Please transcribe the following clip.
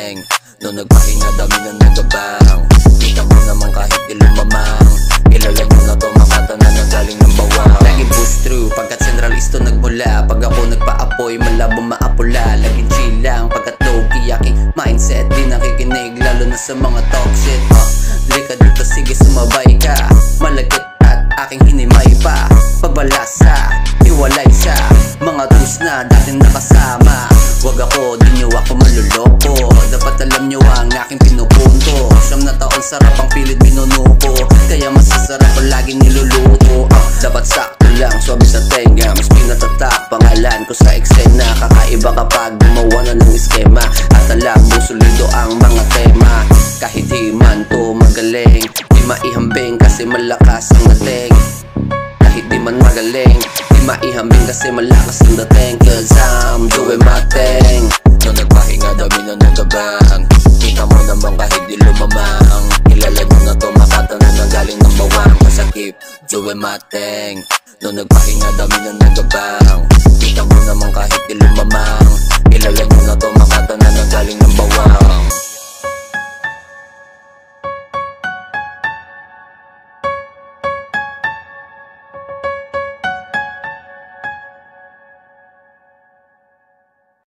dating. Nung nagpahinga dami na nagabang, kita mo naman kahit di lumamang. Kilala nyo na to mga mata na nanggaling ng bawang. Lagi push through pagkat central isto nagmula. Pag ako nagpa-apoy malabo maapula. Laging chill lang pagkat low-key aking mindset. Di nakikinig lalo na sa mga toxic. Lika dito sige sumabay ka. Malagkit at aking hinimay pa. Pagbalasa, iwalay sa mga tus na dati nakasama. Wag ako, di nyo ako maluloko. Dapat alam nyo ang aking pinupunto. 9 na taon sarap ang pilit binunuko. Kaya masasarap ko lagi niluluto. Dapat sakto lang, swabe sa tenga. Mas pinatatak pangalan ko sa eksena. Kakaiba kapag gumawa na ng eskema. At alam mo solido ang mga tema. Kahit di man to magaling, di maihambing kasi malakas ang dating. Kahit di man magaling, di maihambing kasi malakas ang dating. Cause I'm doing my thing.